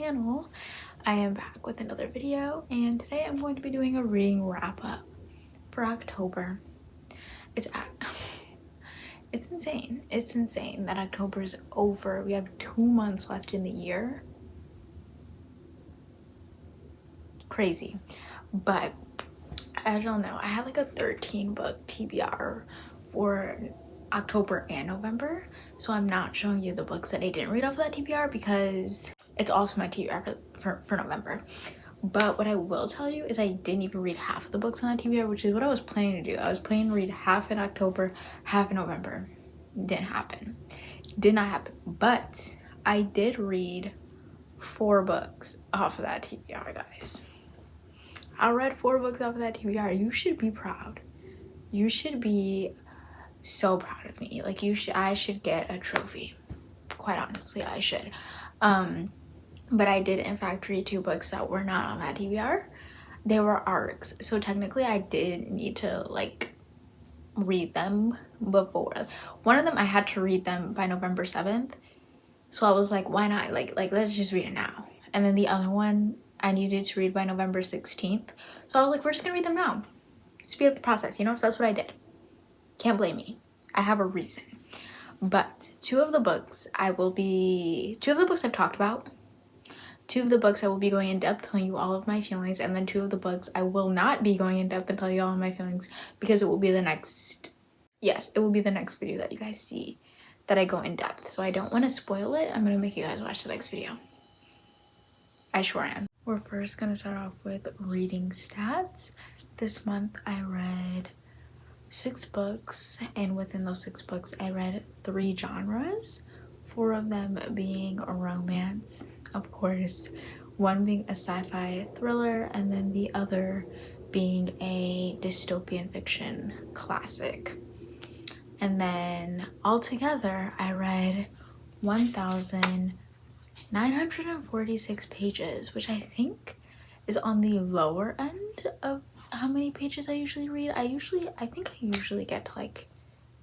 channel. I am back with another video, and today I'm going to be doing a reading wrap-up for October. It's insane. It's insane that October is over. We have 2 months left in the year. Crazy. But as y'all know, I had like a 13 book TBR for October and November, so I'm not showing you the books that I didn't read off of that TBR because it's also my TBR for November. But what I will tell you is I didn't even read half of the books on that TBR, which is what I was planning to do. I was planning to read half in October, half in November. Didn't happen. Did not happen. But I did read 4 books off of that TBR, guys. I read 4 books off of that TBR. You should be proud. You should be so proud of me. Like, I should get a trophy. Quite honestly, I should. But I did in fact read 2 books that were not on that TBR. They were arcs, so technically I did need to like read them before. One of them I had to read them by November 7th, so I was like, why not, like let's just read it now. And then the other one I needed to read by November 16th, so I was like, we're just gonna read them now, speed up the process, you know. So that's what I did. Can't blame me. I have a reason. But 2 of the books I've talked about. 2 of the books I will be going in depth telling you all of my feelings, and then 2 of the books I will not be going in depth and tell you all of my feelings because it will be the next video that you guys see that I go in depth. So I don't want to spoil it. I'm gonna make you guys watch the next video. I sure am. We're first gonna start off with reading stats. This month I read 6 books, and within those 6 books I read 3 genres, 4 of them being a romance, of course, 1 being a sci-fi thriller, and then the other being a dystopian fiction classic. And then altogether I read 1,946 pages, which I think is on the lower end of how many pages I usually read. I think I usually get to like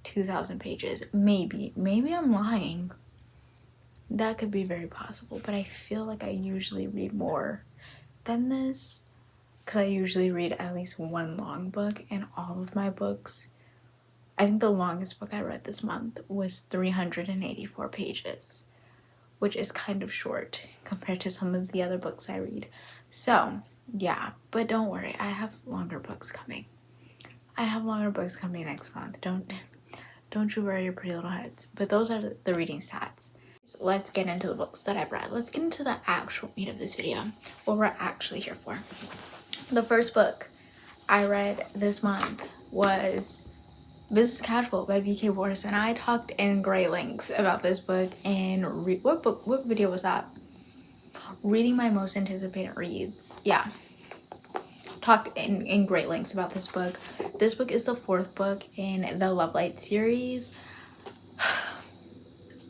2,000 pages. Maybe I'm lying. That could be very possible, but I feel like I usually read more than this because I usually read at least 1 long book, and all of my books, I think the longest book I read this month was 384 pages, which is kind of short compared to some of the other books I read. So yeah, but don't worry, I have longer books coming. Next month. Don't you worry your pretty little heads. But those are the reading stats. So let's get into the books that I've read. Let's get into the actual meat of this video, what we're actually here for. The first book I read this month was Business Casual by B.K. Warris, and I talked in great lengths about this book in what video was that? Reading my most anticipated reads. Yeah, talked in great lengths about this book. This book is the 4th book in the Love Light series.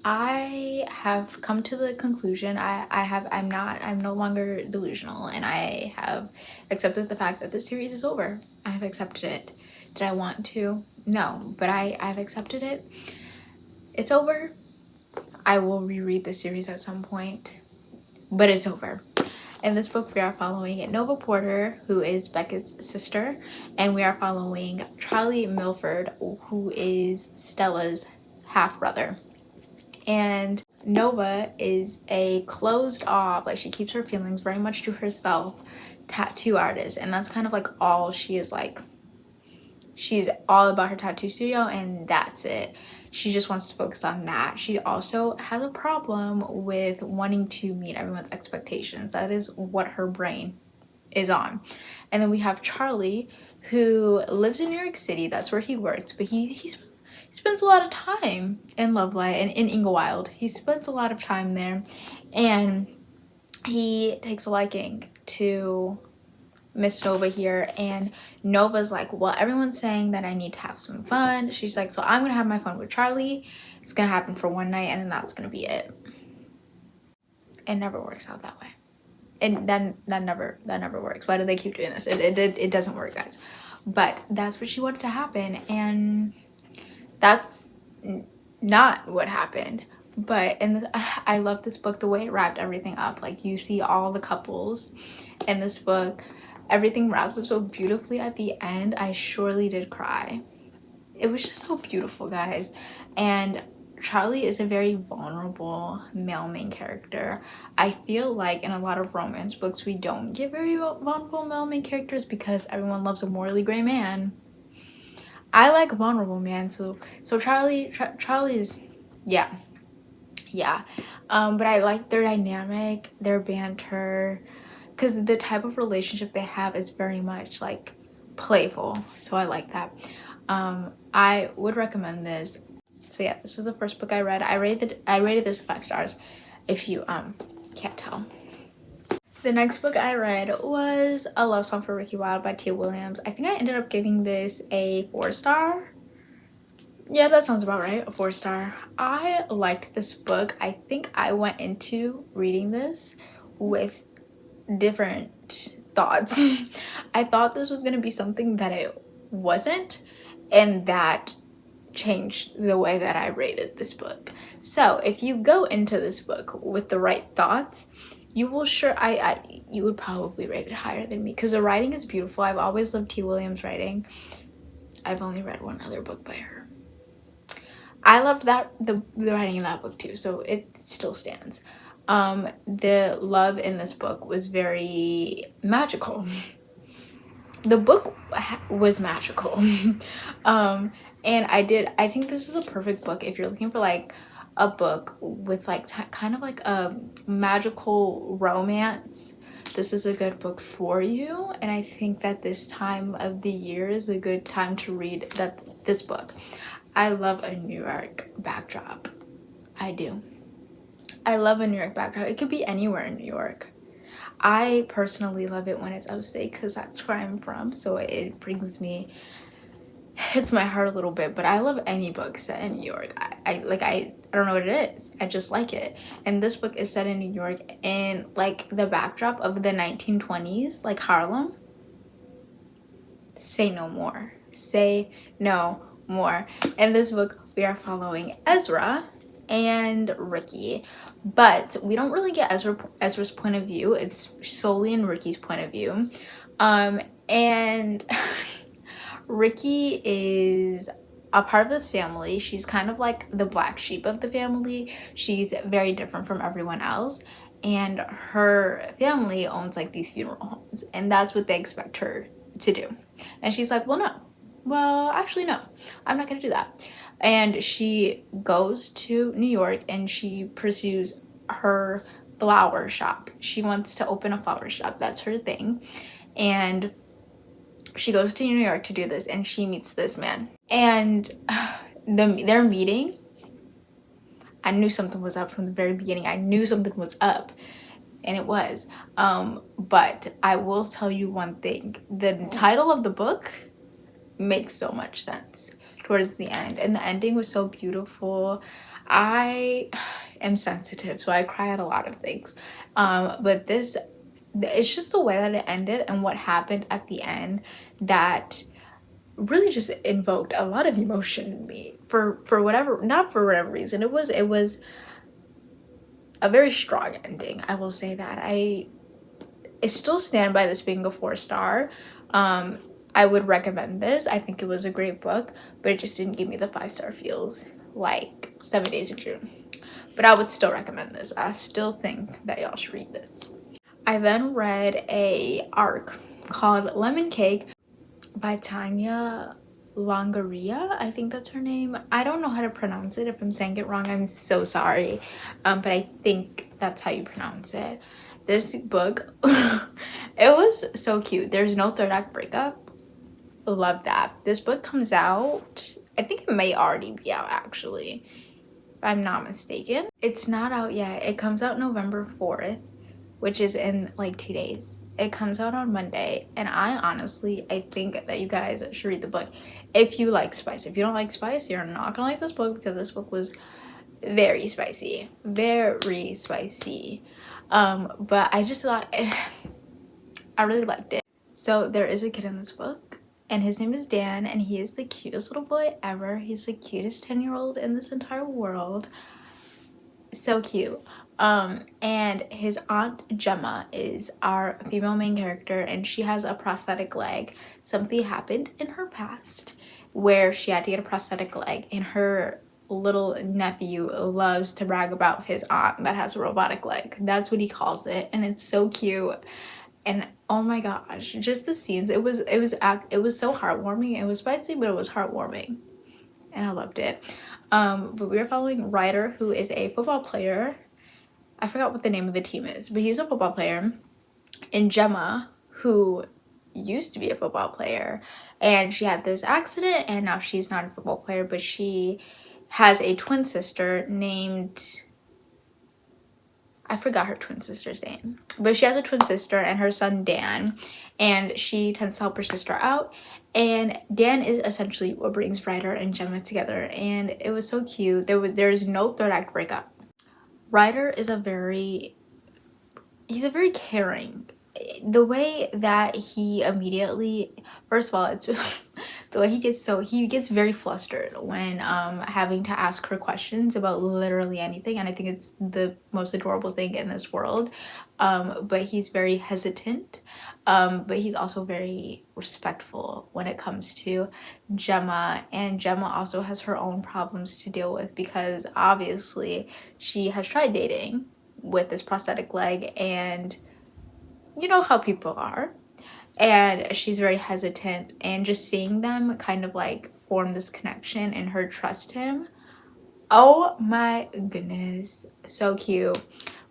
I have come to the conclusion I'm no longer delusional, and I have accepted the fact that this series is over. I have accepted it. Did I want to? No, but I've accepted it. It's over. I will reread this series at some point, but it's over. In this book, we are following Nova Porter, who is Beckett's sister, and we are following Charlie Milford, who is Stella's half-brother. And Nova is a closed off, like, she keeps her feelings very much to herself, tattoo artist, and that's kind of like all she is. Like, she's all about her tattoo studio, and that's it. She just wants to focus on that. She also has a problem with wanting to meet everyone's expectations. That is what her brain is on. And then we have Charlie, who lives in New York City. That's where he works, but he spends a lot of time in Lovelight and in Inglewild. He spends a lot of time there, and he takes a liking to Miss Nova here. And Nova's like, well, everyone's saying that I need to have some fun. She's like, so I'm gonna have my fun with Charlie. It's gonna happen for one night, and then that's gonna be it. It never works out that way. And then that never works. Why do they keep doing this? It doesn't work, guys. But that's what she wanted to happen, and that's not what happened. But I love this book, the way it wrapped everything up. Like, you see all the couples in this book, everything wraps up so beautifully at the end. I surely did cry. It was just so beautiful, guys. And Charlie is a very vulnerable male main character. I feel like in a lot of romance books we don't get very vulnerable male main characters because everyone loves a morally gray man. I like a vulnerable man, so Charlie is, yeah. But I like their dynamic, their banter, because the type of relationship they have is very much like playful, so I like that. I would recommend this. So yeah, this was the first book I read. I rated this 5 stars, if you can't tell. The next book I read was A Love Song for Ricky Wilde by Tia Williams. I think I ended up giving this a 4 star. Yeah, that sounds about right, a 4 star. I liked this book. I think I went into reading this with different thoughts. I thought this was gonna be something that it wasn't, and that changed the way that I rated this book. So if you go into this book with the right thoughts, you will you would probably rate it higher than me, because the writing is beautiful. I've always loved T. Williams' writing. I've only read one other book by her. I loved the writing in that book too, so it still stands. The love in this book was very magical. The book was magical. And I think this is a perfect book if you're looking for like a book with like kind of like a magical romance. This is a good book for you, and I think that this time of the year is a good time to read this book. I love a New York backdrop. I do. I love a New York backdrop. It could be anywhere in New York. I personally love it when it's upstate because that's where I'm from, so it hits my heart a little bit. But I love any book set in New York. I don't know what it is. I just like it. And this book is set in New York in like the backdrop of the 1920s, like Harlem. Say no more. Say no more. In this book, we are following Ezra and Ricky, but we don't really get Ezra's point of view. It's solely in Ricky's point of view. And Ricky is a part of this family. She's kind of like the black sheep of the family. She's very different from everyone else, and her family owns like these funeral homes, and that's what they expect her to do. And she's like, well, actually no, I'm not gonna do that. And she goes to New York and she pursues her flower shop. She wants to open a flower shop. That's her thing. And she goes to New York to do this, and she meets this man. And their meeting, I knew something was up from the very beginning. I knew something was up, and it was. But I will tell you one thing. The title of the book makes so much sense towards the end, and the ending was so beautiful. I am sensitive, so I cry at a lot of things. But it's just the way that it ended and what happened at the end that really just invoked a lot of emotion in me for whatever, not for whatever reason. It was a very strong ending. I will say that. I still stand by this being a 4 star. I would recommend this. I think it was a great book, but it just didn't give me the 5-star feels like 7 Days in June. But I would still recommend this. I still think that y'all should read this. I then read a arc called Lemon Cake by Tanya Longoria. I think that's her name. I don't know how to pronounce it. If I'm saying it wrong, I'm so sorry. But I think that's how you pronounce it. This book, it was so cute. There's no 3rd act breakup. Love that. This book comes out, I think it may already be out actually, if I'm not mistaken. It's not out yet. It comes out November 4th, which is in like 2 days. It comes out on Monday, and I think that you guys should read the book if you like spice. If you don't like spice, you're not gonna like this book, because this book was very spicy. Very spicy. But I just thought I really liked it. So there is a kid in this book, and his name is Dan, and he is the cutest little boy ever. He's the cutest 10-year-old in this entire world. So cute. And his aunt Gemma is our female main character, and she has a prosthetic leg. Something happened in her past where she had to get a prosthetic leg, and her little nephew loves to brag about his aunt that has a robotic leg. That's what he calls it, and it's so cute. And oh my gosh, just the scenes, it was so heartwarming. It was spicy, but it was heartwarming, and I loved it. But we are following Ryder, who is a football player. I forgot what the name of the team is, but he's a football player. And Gemma, who used to be a football player, and she had this accident, and now she's not a football player, but she has a twin sister named, I forgot her twin sister's name, but she has a twin sister and her son Dan, and she tends to help her sister out. And Dan is essentially what brings Ryder and Gemma together, and it was so cute. There's no third act breakup. Ryder is he's a very caring. The way that he immediately, first of all, it's the way he gets very flustered when having to ask her questions about literally anything, and I think it's the most adorable thing in this world. But he's very hesitant, but he's also very respectful when it comes to Gemma, and Gemma also has her own problems to deal with because obviously she has tried dating with this prosthetic leg, and you know how people are, and she's very hesitant, and just seeing them kind of like form this connection and her trust him, oh my goodness, so cute.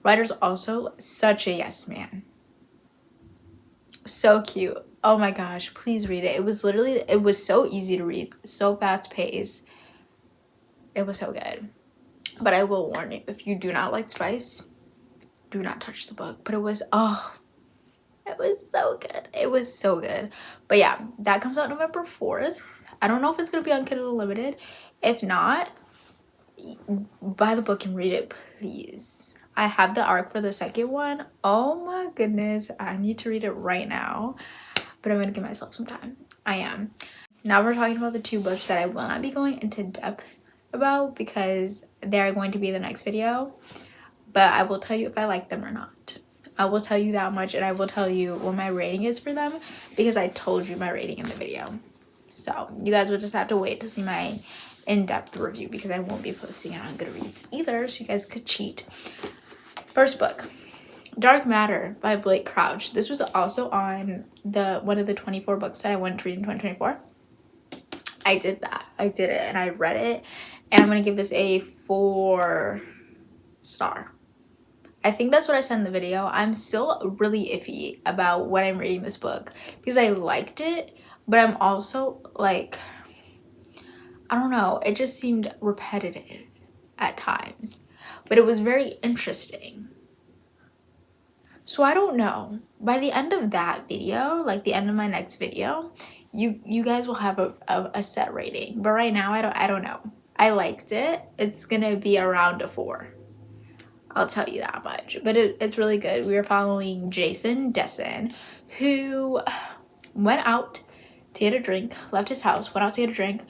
Ryder's also such a yes man, so cute. Oh my gosh, please read it. It was so easy to read, so fast paced. It was so good. But I will warn you, if you do not like spice, do not touch the book. But it was so good. It was so good. But yeah, that comes out November 4th. I don't know if it's gonna be on Kindle Unlimited. If not, buy the book and read it, please. I have the arc for the second one. Oh my goodness, I need to read it right now, but I'm gonna give myself some time. I am. Now we're talking about the two books that I will not be going into depth about because they're going to be the next video, but I will tell you if I like them or not. I will tell you that much, and I will tell you what my rating is for them because I told you my rating in the video. So you guys will just have to wait to see my in-depth review because I won't be posting it on Goodreads either, so you guys could cheat. First book, Dark Matter by Blake Crouch. This was also on one of the 24 books that I wanted to read in 2024. I did that. I did it, and I read it, and I'm going to give this a 4-star. I think that's what I said in the video. I'm still really iffy about when I'm reading this book because I liked it, but I'm also like, I don't know, it just seemed repetitive at times, but it was very interesting. So I don't know, by the end of that video, like the end of my next video, you guys will have a set rating, but right now I don't know. I liked it. It's gonna be around a 4. I'll tell you that much, but it's really good. We were following Jason Dessen, who went out to get a drink, left his house, went out to get a drink,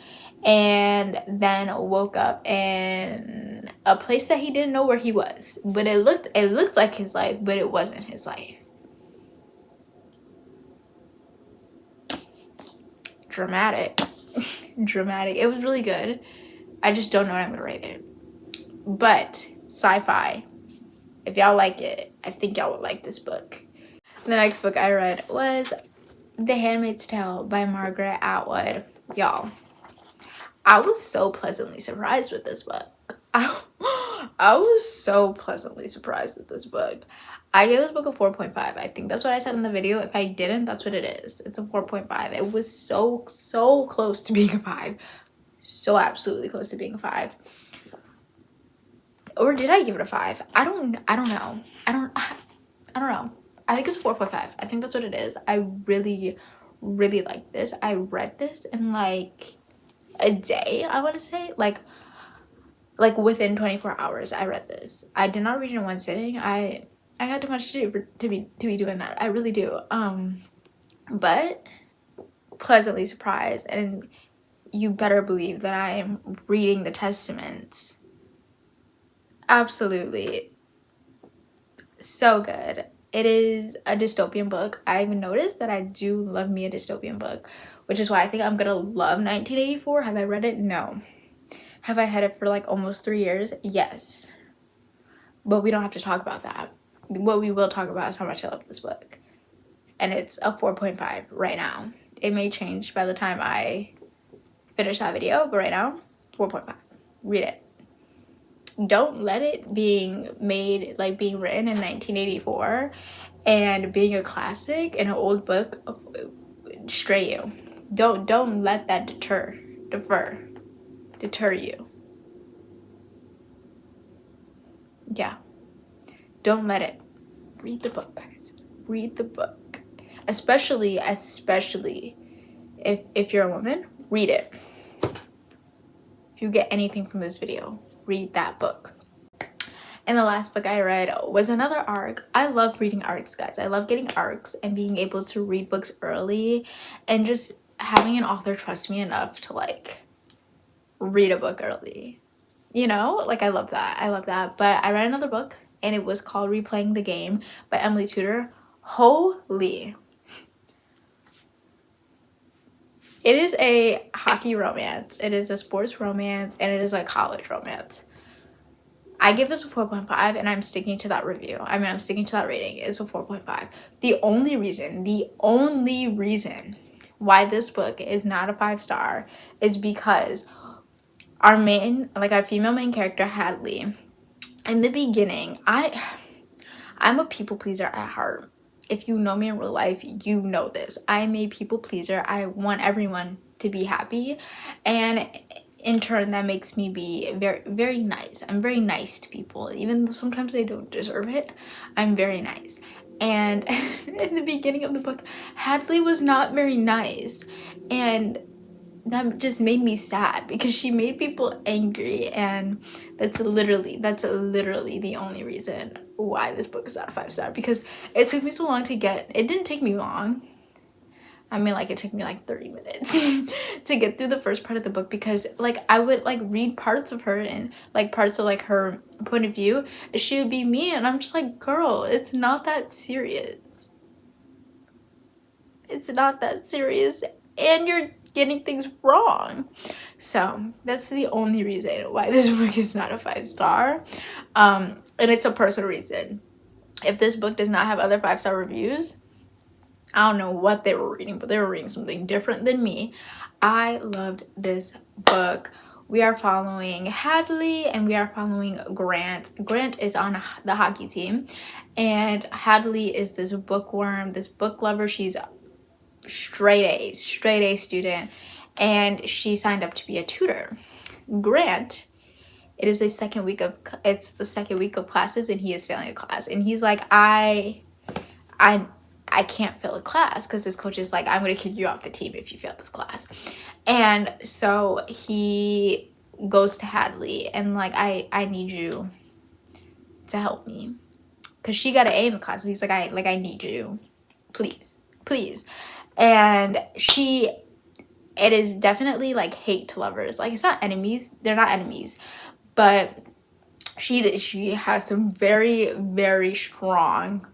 and then woke up in a place that he didn't know where he was. But it looked like his life, but it wasn't his life. Dramatic. Dramatic. It was really good. I just don't know what I'm gonna rate it. But sci-fi. If y'all like it, I think y'all would like this book. The next book I read was The Handmaid's Tale by Margaret Atwood. Y'all, I was so pleasantly surprised with this book. I was so pleasantly surprised with this book. I gave this book a 4.5. I think that's what I said in the video. If I didn't, that's what it is. It's a 4.5. It was so close to being a 5. So absolutely close to being a 5. Or did I give it a 5? I don't know. I don't know. I think it's a 4.5. I think that's what it is. I really like this. I read this in like a day, I want to say. Like within 24 hours, I read this. I did not read it in one sitting. I got too much to do to be doing that. I really do. But pleasantly surprised, and you better believe that I am reading the testaments Absolutely. So good. It is a dystopian book. I've noticed that I do love me a dystopian book, which is why I think I'm gonna love 1984. Have I read it? No. Have I had it for like almost 3 years? Yes. But we don't have to talk about that. What we will talk about is how much I love this book. And it's a 4.5 right now. It may change by the time I finish that video, but right now, 4.5. Read it. Don't let it being made, like being written in 1984 and being a classic and an old book stray you. Don't let that deter you. Yeah. Don't let it. Read the book, guys. Read the book. Especially if you're a woman, read it. If you get anything from this video, read that book. And the last book I read was another arc. I love reading arcs, guys. I love getting arcs and being able to read books early and just having an author trust me enough to like read a book early. You know, like I love that. But I read another book and it was called Replaying the Game by Emily Tudor. Holy. It is a hockey romance. It is a sports romance and it is a college romance. I give this a 4.5 and I'm sticking to that review. I mean, I'm sticking to that rating. It's a 4.5. The only reason why this book is not a 5-star is because our female main character, Hadley, in the beginning, I'm a people pleaser at heart. If you know me in real life, you know this. I'm a people pleaser. I want everyone to be happy. And in turn, that makes me be very, very nice. I'm very nice to people. Even though sometimes they don't deserve it, I'm very nice. And in the beginning of the book, Hadley was not very nice. And that just made me sad because she made people angry, and that's literally the only reason why this book is not a 5-star, because it took me so long to get it. Didn't take me long. I mean, like, it took me like 30 minutes to get through the first part of the book, because like I would like read parts of her and like parts of like her point of view, and she would be mean, and I'm just like, girl, it's not that serious. It's not that serious, and you're getting things wrong. So that's the only reason why this book is not a 5-star. And it's a personal reason. If this book does not have other 5-star reviews, I don't know what they were reading, but they were reading something different than me. I loved this book. We are following Hadley and we are following Grant. Grant is on the hockey team, and Hadley is this bookworm, this book lover. She's straight A student, and she signed up to be a tutor. Grant, it's the second week of classes, and he is failing a class, and he's like, I can't fail a class because this coach is like, I'm gonna kick you off the team if you fail this class. And so he goes to Hadley and like, I need you to help me, because she got an A in the class. So he's like, I need you, please. And it is definitely like hate to lovers. Like, it's not enemies. They're not enemies. But she has some very, very strong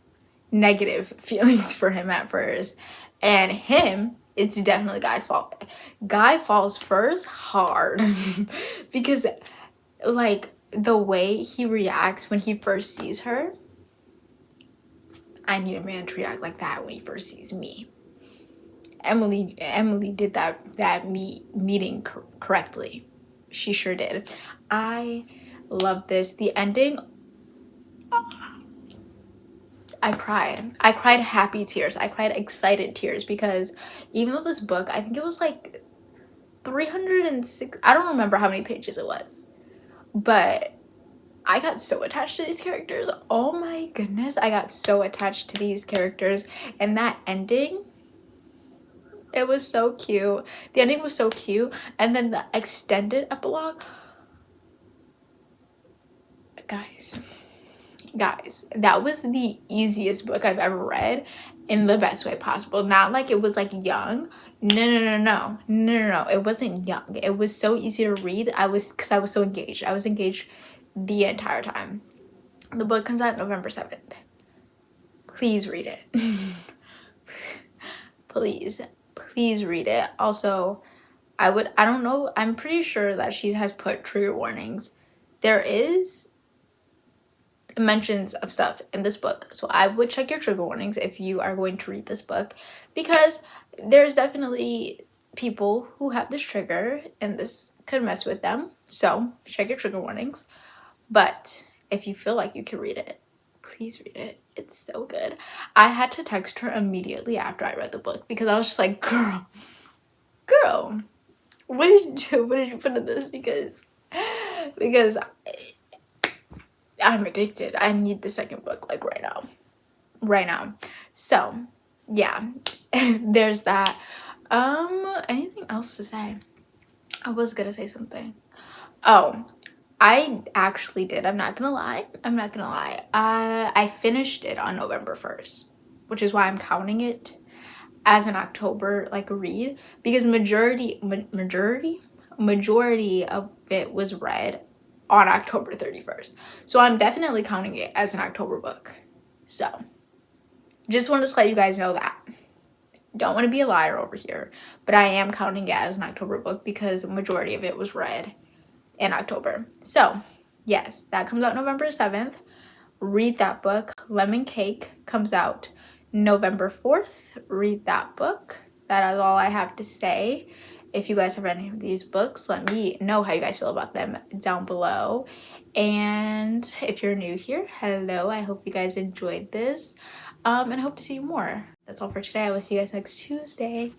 negative feelings for him at first. And him, it's definitely Guy's fault. Guy falls first hard because like the way he reacts when he first sees her, I need a man to react like that when he first sees me. Emily did that meeting correctly. She sure did. I love this. The ending, I cried happy tears. I cried excited tears, because even though this book, I think it was like 306, I don't remember how many pages it was, but I got so attached to these characters. Oh my goodness, I got so attached to these characters. And that ending, it was so cute. The ending was so cute. And then the extended epilogue, guys, that was the easiest book I've ever read, in the best way possible. Not like it was like young. No. It wasn't young. It was so easy to read. Because I was so engaged. I was engaged the entire time. The book comes out November 7th. Please read it. Please read it. Also, I don't know, I'm pretty sure that she has put trigger warnings. There is mentions of stuff in this book, so I would check your trigger warnings if you are going to read this book, because there's definitely people who have this trigger and this could mess with them. So check your trigger warnings. But if you feel like you can read it, please read it. It's so good. I had to text her immediately after I read the book because I was just like, girl, what did you do? What did you put in this? Because I'm addicted. I need the second book like right now. So yeah, there's that. Anything else to say? I was gonna say something. Oh, I actually did. I'm not gonna lie. I finished it on November 1st, which is why I'm counting it as an October like read, because majority of it was read on October 31st. So I'm definitely counting it as an October book. So just wanted to let you guys know that. Don't want to be a liar over here, but I am counting it as an October book because the majority of it was read in October. So yes, that comes out November 7th. Read that book. Lemon Cake comes out November 4th. Read that book. That is all I have to say. If you guys have read any of these books, let me know how you guys feel about them down below. And if you're new here, hello. I hope you guys enjoyed this. And I hope to see you more. That's all for today. I will see you guys next Tuesday.